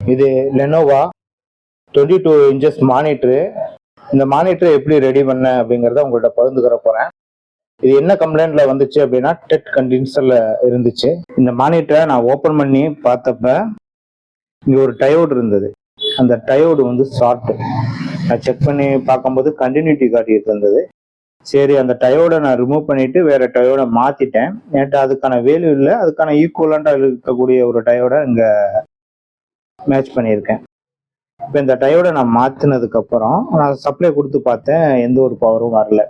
இது Lenovo 22 inches monitor. இந்த மானிட்டரை எப்படி ரெடி பண்ண அப்படிங்கிறத உங்கள்கிட்ட பகிர்ந்துக்கிற போறேன். இது என்ன கம்ப்ளைண்ட்ல வந்துச்சு அப்படின்னா டெட் கண்டிஷன்ல இருந்துச்சு. இந்த மானிட்டரை நான் ஓப்பன் பண்ணி பார்த்தப்ப இங்க ஒரு டயோடு இருந்தது. அந்த டயோடு வந்து ஷார்ட். நான் செக் பண்ணி பார்க்கும்போது கண்டினியூட்டி காட்டிட்டு இருந்தது. சரி, அந்த டயோடை நான் ரிமூவ் பண்ணிட்டு வேற டயோடை மாத்திட்டேன். என்கிட்ட அதுக்கான வேல்யூ இல்லை, அதுக்கான ஈக்குவலண்டா இருக்கக்கூடிய ஒரு டயோடை இங்க மேட்ச் பண்ணியிருக்கேன். இப்போ இந்த டயோடை நான் மாத்தினதுக்கு அப்புறம் நான் சப்ளை கொடுத்து பார்த்தேன், எந்த ஒரு பவரும் வரல.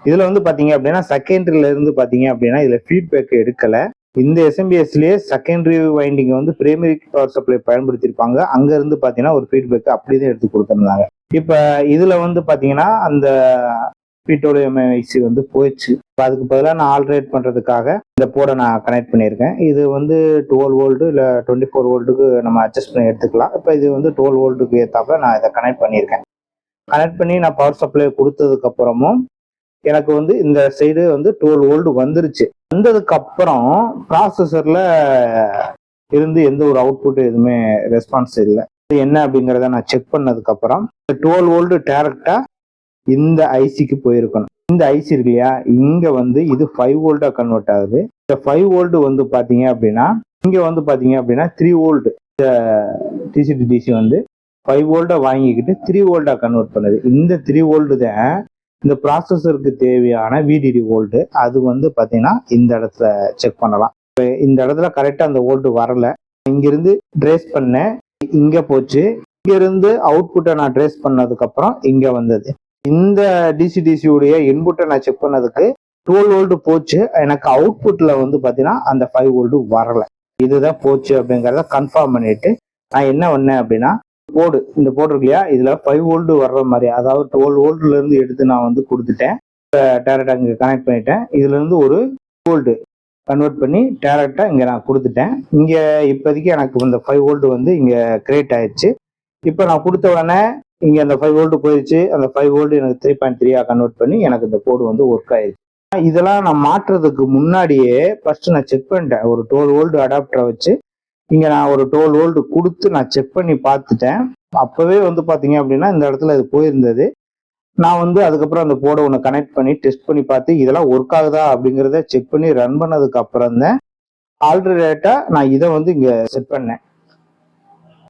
இதுல வந்து பாத்தீங்க அப்படின்னா செகண்டரியில இருந்து பாத்தீங்க அப்படின்னா இதுல ஃபீட்பேக் எடுக்கல. இந்த எஸ்எம்பிஎஸ்லயே செகண்டரி வைண்டிங் வந்து பிரைமரி பவர் சப்ளை பயன்படுத்தியிருப்பாங்க. அங்க இருந்து பாத்தீங்கன்னா ஒரு ஃபீட்பேக் அப்படியே எடுத்து கொடுத்துருந்தாங்க. இப்ப இதுல வந்து பாத்தீங்கன்னா அந்த பிடபிள்யூஎம்ஐசி வந்து போயிடுச்சு. இப்போ அதுக்கு பதிலாக நான் ஆல்ட்ரேட் பண்றதுக்காக இந்த போர்டை நான் கனெக்ட் பண்ணியிருக்கேன். இது வந்து 12 வோல்ட் இல்லை 24 வோல்ட்டுக்கு நம்ம அட்ஜஸ்ட் பண்ணி எடுத்துக்கலாம். இப்போ இது வந்து 12 வோல்ட்டுக்கு ஏற்றாப்புல நான் இதை கனெக்ட் பண்ணியிருக்கேன். கனெக்ட் பண்ணி நான் பவர் சப்ளை கொடுத்ததுக்கு அப்புறமும் எனக்கு வந்து இந்த சைடு வந்து 12 வோல்ட் வந்துருச்சு. வந்ததுக்கு அப்புறம் ப்ராசஸர்ல இருந்து எந்த ஒரு அவுட்புட் எதுவுமே ரெஸ்பான்ஸ் இல்லை. என்ன அப்படிங்கிறத நான் செக் பண்ணதுக்கு அப்புறம் 12 வோல்ட் டைரக்டா இந்த ஐசிக்கு போயிருக்கணும். இந்த ஐசி இருக்கு இல்லையா, இங்க வந்து இது 5 வோல்ட்டா கன்வெர்ட் ஆகுது. இந்த 5 வோல்ட் வந்து பாத்தீங்க அப்படின்னா இங்க வந்து பாத்தீங்க அப்படின்னா 3 வோல்ட். இந்த டிசி டிசி வந்து 5 வோல்ட்டா வாங்கிக்கிட்டு 3 வோல்ட்டா கன்வெர்ட் பண்ணுது. இந்த 3 வோல்ட் தான் இந்த ப்ராசஸருக்கு தேவையான விடிடி வோல்ட். அது வந்து பாத்தீங்கன்னா இந்த இடத்துல செக் பண்ணலாம். இந்த இடத்துல கரெக்டா அந்த வோல்ட் வரல. இங்கிருந்து ட்ரேஸ் பண்ணேன், இங்க போச்சு. இங்க இருந்து அவுட்புட்டை நான் ட்ரேஸ் பண்ணதுக்கு அப்புறம் இங்க வந்தது. இந்த டிசி உடைய இன்புட்டை நான் செக் பண்ணதுக்கு 12 வோல்ட் போச்சு. எனக்கு அவுட்புட்ல வந்து பாத்தீங்கன்னா அந்த 5 வோல்ட் வரல. இதுதான் போச்சு அப்படிங்கிறத கன்ஃபார்ம் பண்ணிட்டு நான் என்ன பண்ணேன் அப்படின்னா இந்த போர்டு இருக்கு இல்லையா, இதுல 5 வோல்ட் வர்ற மாதிரி, அதாவது 12 வோல்ட்ல இருந்து எடுத்து நான் வந்து கொடுத்துட்டேன். டேரக்டா இங்க கனெக்ட் பண்ணிட்டேன். இதுல இருந்து ஒரு வோல்ட் கன்வெர்ட் பண்ணி டேரக்டா இங்க நான் கொடுத்துட்டேன். இங்க இப்போதைக்கு எனக்கு இந்த 5 வோல்ட் வந்து இங்க கிரியேட் ஆயிடுச்சு. இப்போ நான் கொடுத்த உடனே இங்க அந்த 5 வோல்ட் போயிடுச்சு. அந்த 5 வோல்ட் எனக்கு 3.3 கன்வெர்ட் பண்ணி எனக்கு இந்த போர்டு வந்து ஒர்க் ஆயிடுச்சு. இதெல்லாம் நான் மாற்றுறதுக்கு முன்னாடியே ஃபர்ஸ்ட் நான் செக் பண்ணிட்டேன். ஒரு 12 வோல்ட் அடாப்டரை வச்சு இங்க நான் ஒரு 12 வோல்ட் கொடுத்து நான் செக் பண்ணி பார்த்துட்டேன். அப்பவே வந்து பாத்தீங்க அப்படின்னா இந்த இடத்துல இது போயிருந்தது. நான் வந்து அதுக்கப்புறம் அந்த போர்டை ஒன்று கனெக்ட் பண்ணி டெஸ்ட் பண்ணி பார்த்து இதெல்லாம் ஒர்க் ஆகுதா அப்படிங்கிறத செக் பண்ணி ரன் பண்ணதுக்கு அப்புறம் தான் ஆல்டர்னேட்டா நான் இதை வந்து இங்க செட் பண்ணேன்.